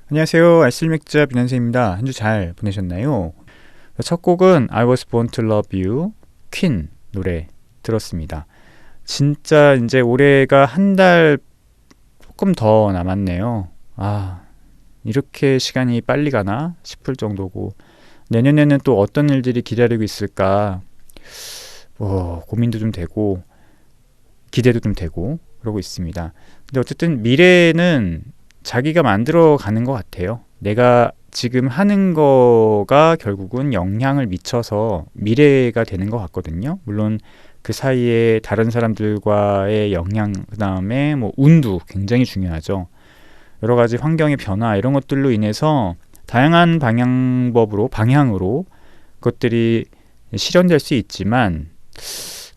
안녕하세요. 알쓸맥자 빈현세입니다. 한 주 잘 보내셨나요? 첫 곡은 I Was Born to Love You, 퀸 노래 들었습니다. 진짜 이제 올해가 한 달 조금 더 남았네요. 이렇게 시간이 빨리 가나 싶을 정도고, 내년에는 또 어떤 일들이 기다리고 있을까 고민도 좀 되고 기대도 좀 되고 그러고 있습니다. 근데 어쨌든 미래는 자기가 만들어 가는 것 같아요. 내가 지금 하는 거가 결국은 영향을 미쳐서 미래가 되는 것 같거든요. 물론 그 사이에 다른 사람들과의 영향, 그 다음에 뭐 운도 굉장히 중요하죠. 여러 가지 환경의 변화 이런 것들로 인해서 다양한 방향으로 그것들이 실현될 수 있지만,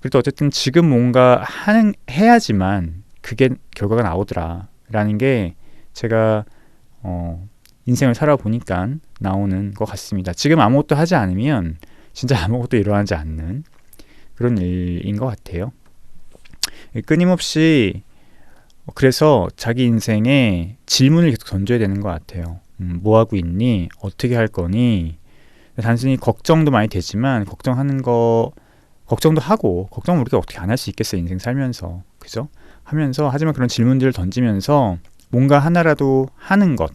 그래도 어쨌든 지금 뭔가 해야지만 그게 결과가 나오더라라는 게 제가 인생을 살아보니까 나오는 것 같습니다. 지금 아무것도 하지 않으면 진짜 아무것도 일어나지 않는 그런 일인 것 같아요. 끊임없이 그래서 자기 인생에 질문을 계속 던져야 되는 것 같아요. 뭐 하고 있니? 어떻게 할 거니? 단순히 걱정도 많이 되지만 걱정도 하고, 걱정을 우리가 어떻게 안 할 수 있겠어요, 인생 살면서. 그죠? 하지만 그런 질문들을 던지면서 뭔가 하나라도 하는 것,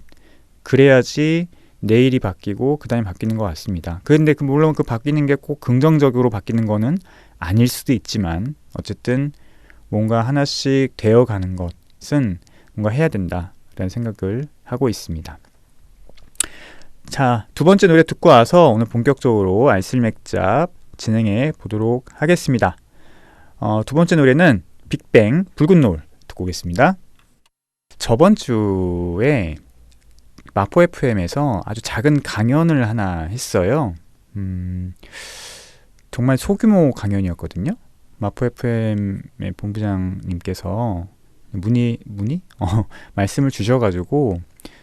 그래야지 내일이 바뀌고 그 다음에 바뀌는 것 같습니다. 근데 물론 그 바뀌는 게 꼭 긍정적으로 바뀌는 거는 아닐 수도 있지만, 어쨌든 뭔가 하나씩 되어가는 것은 뭔가 해야 된다라는 생각을 하고 있습니다. 자, 두 번째 노래 듣고 와서 오늘 본격적으로 알쓸맥잡 진행해 보도록 하겠습니다. 두 번째 노래는 빅뱅 붉은 노을 듣고 오겠습니다. 저번 주에 마포 FM에서 아주 작은 강연을 하나 했어요. 정말 소규모 강연이었거든요. 마포 FM의 본부장님께서 말씀을 주셔가지고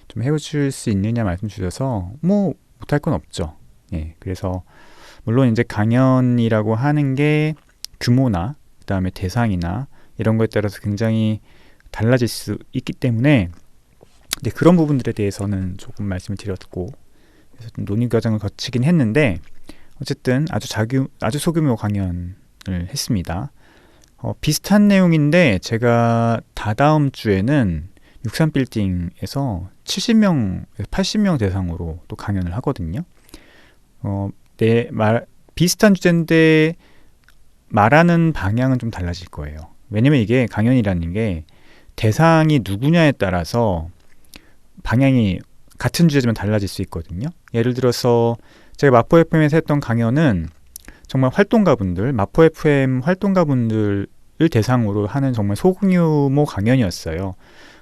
좀 해줄 수 있느냐 말씀 주셔서 뭐 못할 건 없죠. 예, 그래서 물론 이제 강연이라고 하는 게 규모나 그다음에 대상이나 이런 거에 따라서 굉장히 달라질 수 있기 때문에, 근데 그런 부분들에 대해서는 조금 말씀을 드렸고, 그래서 좀 논의 과정을 거치긴 했는데, 어쨌든 아주 소규모 강연을 했습니다. 비슷한 내용인데 제가 다다음 주에는 63빌딩에서 70명, 80명 대상으로 또 강연을 하거든요. 비슷한 주제인데 말하는 방향은 좀 달라질 거예요. 왜냐면 이게 강연이라는 게 대상이 누구냐에 따라서 방향이 같은 주제지만 달라질 수 있거든요. 예를 들어서 제가 마포 FM에서 했던 강연은 정말 마포 FM 활동가분들을 대상으로 하는 정말 소규모 강연이었어요.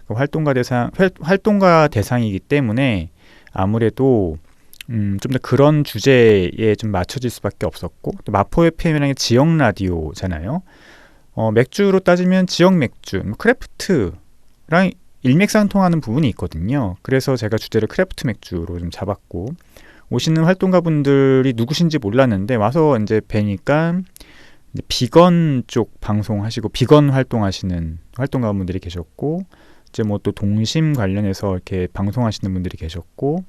활동가 대상이기 때문에 아무래도 좀 더 그런 주제에 좀 맞춰질 수밖에 없었고, 또 마포 FM이라는 게 지역 라디오잖아요. 맥주로 따지면 지역 맥주, 크래프트랑 일맥상통하는 부분이 있거든요. 그래서 제가 주제를 크래프트 맥주로 좀 잡았고, 오시는 활동가분들이 누구신지 몰랐는데 와서 이제 뵈니까 이제 비건 쪽 방송하시고 비건 활동하시는 활동가분들이 계셨고, 이제 뭐 또 동심 관련해서 이렇게 방송하시는 분들이 계셨고,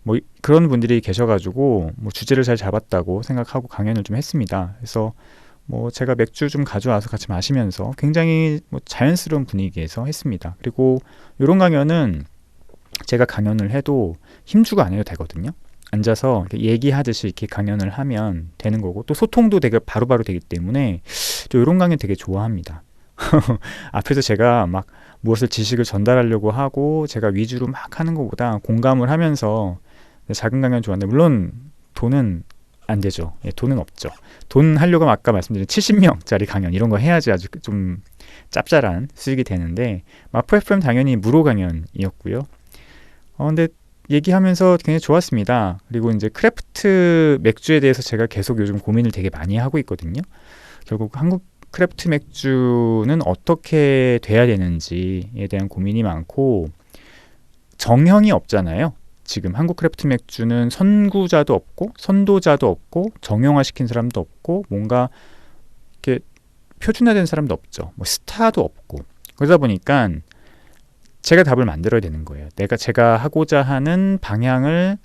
뭐 그런 분들이 계셔가지고 뭐 주제를 잘 잡았다고 생각하고 강연을 좀 했습니다. 그래서 뭐 제가 맥주 좀 가져와서 같이 마시면서 굉장히 뭐 자연스러운 분위기에서 했습니다. 그리고 이런 강연은 제가 강연을 해도 힘주고 안 해도 되거든요. 앉아서 얘기하듯이 이렇게 강연을 하면 되는 거고, 또 소통도 되게 바로바로 되기 때문에 또 이런 강연 되게 좋아합니다. 앞에서 제가 막 무엇을 지식을 전달하려고 하고 제가 위주로 막 하는 것보다 공감을 하면서 작은 강연 좋아하는데, 물론 돈은 안 되죠. 예, 돈은 없죠. 돈 하려고 아까 말씀드린 70명짜리 강연 이런 거 해야지 아주 좀 짭짤한 수익이 되는데, 마포 FM 당연히 무료 강연이었고요. 근데 얘기하면서 굉장히 좋았습니다. 그리고 이제 크래프트 맥주에 대해서 제가 계속 요즘 고민을 되게 많이 하고 있거든요. 결국 한국 크래프트 맥주는 어떻게 돼야 되는지에 대한 고민이 많고, 정형이 없잖아요. 지금 한국 크래프트 맥주는 선구자도 없고 선도자도 없고 정형화시킨 사람도 없고 뭔가 이렇게 표준화된 사람도 없죠. 뭐 스타도 없고, 그러다 보니까 제가 답을 만들어야 되는 거예요. 제가 하고자 하는 방향을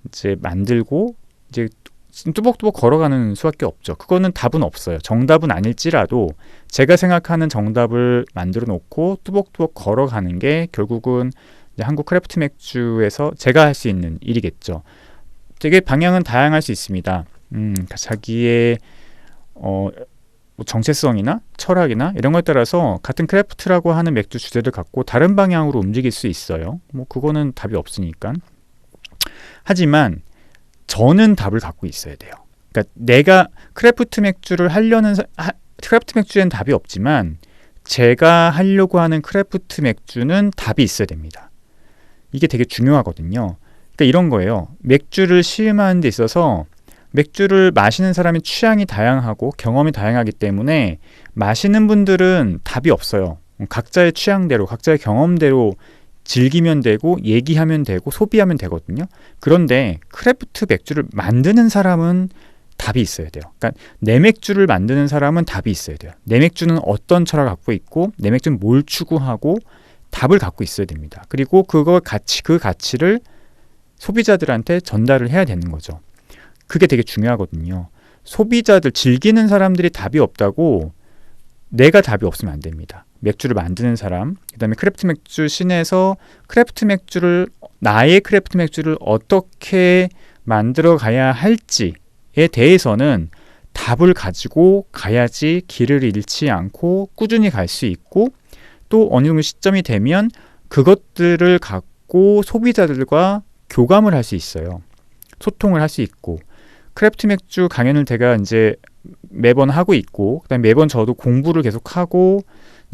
이제 만들고 이제 뚜벅뚜벅 걸어가는 수밖에 없죠. 그거는 답은 없어요. 정답은 아닐지라도 제가 생각하는 정답을 만들어 놓고 뚜벅뚜벅 걸어가는 게 결국은 이제 한국 크래프트 맥주에서 제가 할 수 있는 일이겠죠. 되게 방향은 다양할 수 있습니다. 자기의 뭐 정체성이나 철학이나 이런 거에 따라서 같은 크래프트라고 하는 맥주 주제를 갖고 다른 방향으로 움직일 수 있어요. 뭐 그거는 답이 없으니까. 하지만 저는 답을 갖고 있어야 돼요. 그러니까 내가 크래프트 맥주를 크래프트 맥주에는 답이 없지만 제가 하려고 하는 크래프트 맥주는 답이 있어야 됩니다. 이게 되게 중요하거든요. 그러니까 이런 거예요. 맥주를 시음하는 데 있어서 맥주를 마시는 사람의 취향이 다양하고 경험이 다양하기 때문에 마시는 분들은 답이 없어요. 각자의 취향대로, 각자의 경험대로 즐기면 되고 얘기하면 되고 소비하면 되거든요. 그런데 크래프트 맥주를 만드는 사람은 답이 있어야 돼요. 그러니까 내 맥주를 만드는 사람은 답이 있어야 돼요. 내 맥주는 어떤 철학을 갖고 있고 내 맥주는 뭘 추구하고 답을 갖고 있어야 됩니다. 그리고 그 가치를 소비자들한테 전달을 해야 되는 거죠. 그게 되게 중요하거든요. 소비자들, 즐기는 사람들이 답이 없다고 내가 답이 없으면 안 됩니다. 맥주를 만드는 사람, 그 다음에 크래프트 맥주 씬에서 나의 크래프트 맥주를 어떻게 만들어 가야 할지에 대해서는 답을 가지고 가야지 길을 잃지 않고 꾸준히 갈 수 있고 또 어느 정도 시점이 되면 그것들을 갖고 소비자들과 교감을 할 수 있어요. 소통을 할 수 있고 크래프트 맥주 강연을 제가 이제 매번 하고 있고 그다음에 매번 저도 공부를 계속하고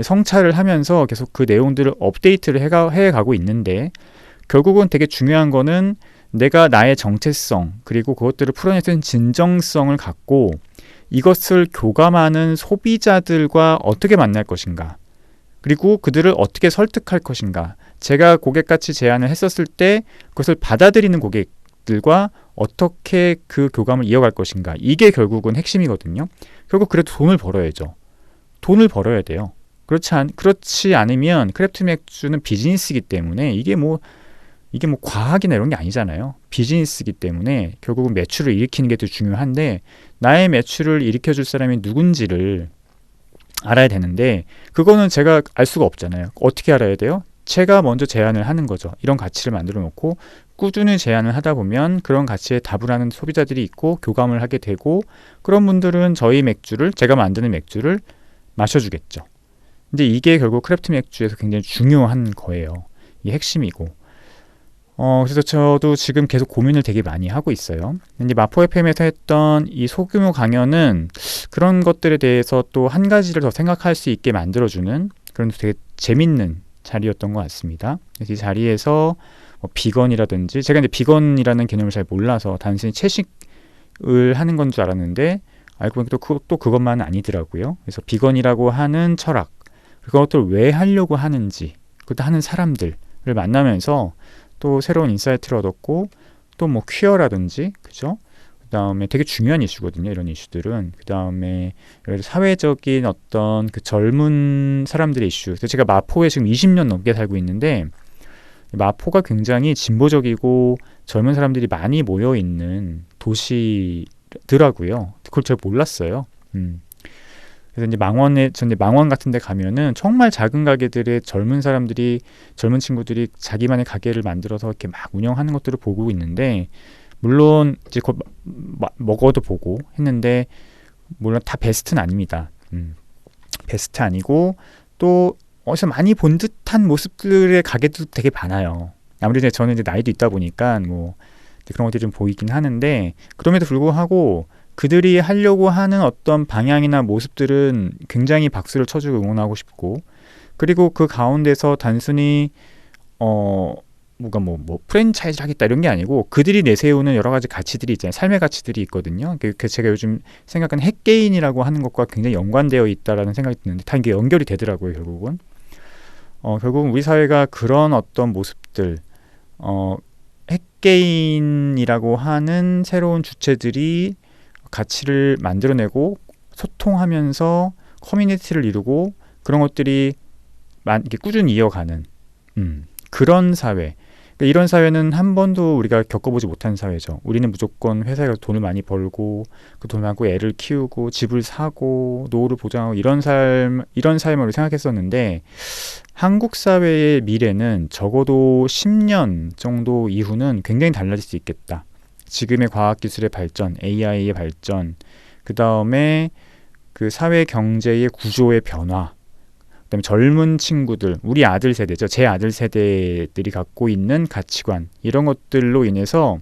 성찰을 하면서 계속 그 내용들을 업데이트를 해가고 있는데 결국은 되게 중요한 거는 내가 나의 정체성 그리고 그것들을 풀어내는 진정성을 갖고 이것을 교감하는 소비자들과 어떻게 만날 것인가 그리고 그들을 어떻게 설득할 것인가 제가 고객같이 제안을 했었을 때 그것을 받아들이는 고객들과 어떻게 그 교감을 이어갈 것인가 이게 결국은 핵심이거든요. 결국 그래도 돈을 벌어야죠. 돈을 벌어야 돼요. 그렇지 않으면 크래프트 맥주는 비즈니스이기 때문에 이게 뭐 과학이나 이런 게 아니잖아요. 비즈니스이기 때문에 결국은 매출을 일으키는 게 더 중요한데 나의 매출을 일으켜줄 사람이 누군지를 알아야 되는데 그거는 제가 알 수가 없잖아요. 어떻게 알아야 돼요? 제가 먼저 제안을 하는 거죠. 이런 가치를 만들어 놓고 꾸준히 제안을 하다 보면 그런 가치에 답을 하는 소비자들이 있고 교감을 하게 되고 그런 분들은 제가 만드는 맥주를 마셔주겠죠. 근데 이게 결국 크래프트 맥주에서 굉장히 중요한 거예요. 이게 핵심이고 그래서 저도 지금 계속 고민을 되게 많이 하고 있어요. 근데 마포 FM에서 했던 이 소규모 강연은 그런 것들에 대해서 또 한 가지를 더 생각할 수 있게 만들어주는 그런 되게 재밌는 자리였던 것 같습니다. 그래서 이 자리에서 비건이라든지 제가 이제 비건이라는 개념을 잘 몰라서 단순히 채식을 하는 건 줄 알았는데 알고 보니까 또 그것만은 아니더라고요. 그래서 비건이라고 하는 철학 그것들을 왜 하려고 하는지 그것도 하는 사람들을 만나면서 또 새로운 인사이트를 얻었고 또 뭐 퀴어라든지 그죠? 그다음에 되게 중요한 이슈거든요. 이런 이슈들은 그다음에 사회적인 어떤 그 젊은 사람들의 이슈. 그래서 제가 마포에 지금 20년 넘게 살고 있는데 마포가 굉장히 진보적이고 젊은 사람들이 많이 모여 있는 도시더라고요. 그걸 제가 몰랐어요. 그래서 이제 망원 같은 데 가면은 정말 작은 가게들의 젊은 친구들이 자기만의 가게를 만들어서 이렇게 막 운영하는 것들을 보고 있는데 물론 이제 먹어도 보고 했는데 물론 다 베스트는 아닙니다. 베스트 아니고 또 어디서 많이 본 듯한 모습들의 가게도 되게 많아요. 아무래도 저는 이제 나이도 있다 보니까 뭐 그런 것들이 좀 보이긴 하는데 그럼에도 불구하고 그들이 하려고 하는 어떤 방향이나 모습들은 굉장히 박수를 쳐주고 응원하고 싶고 그리고 그 가운데서 단순히 프랜차이즈를 하겠다 이런 게 아니고 그들이 내세우는 여러 가지 가치들이 있잖아요. 삶의 가치들이 있거든요. 그 제가 요즘 생각하는 핵개인이라고 하는 것과 굉장히 연관되어 있다라는 생각이 드는데 다 이게 연결이 되더라고요. 결국은 우리 사회가 그런 어떤 모습들 핵개인이라고 하는 새로운 주체들이 가치를 만들어내고 소통하면서 커뮤니티를 이루고 그런 것들이 이렇게 꾸준히 이어가는 그런 사회. 그러니까 이런 사회는 한 번도 우리가 겪어보지 못한 사회죠. 우리는 무조건 회사에 가서 돈을 많이 벌고 그 돈을 갖고 애를 키우고 집을 사고 노후를 보장하고 이런 삶을 생각했었는데 한국 사회의 미래는 적어도 10년 정도 이후는 굉장히 달라질 수 있겠다. 지금의 과학기술의 발전, AI의 발전, 그 다음에 그 사회 경제의 구조의 변화, 그다음에 젊은 친구들, 우리 아들 세대죠. 제 아들 세대들이 갖고 있는 가치관 이런 것들로 인해서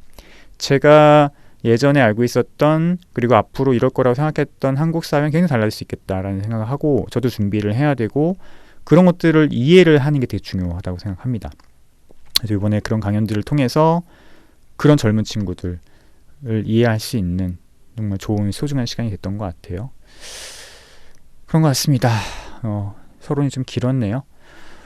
제가 예전에 알고 있었던 그리고 앞으로 이럴 거라고 생각했던 한국 사회는 굉장히 달라질 수 있겠다라는 생각을 하고 저도 준비를 해야 되고 그런 것들을 이해를 하는 게 되게 중요하다고 생각합니다. 그래서 이번에 그런 강연들을 통해서 그런 젊은 친구들을 이해할 수 있는 정말 좋은 소중한 시간이 됐던 것 같아요. 그런 것 같습니다. 서론이 좀 길었네요.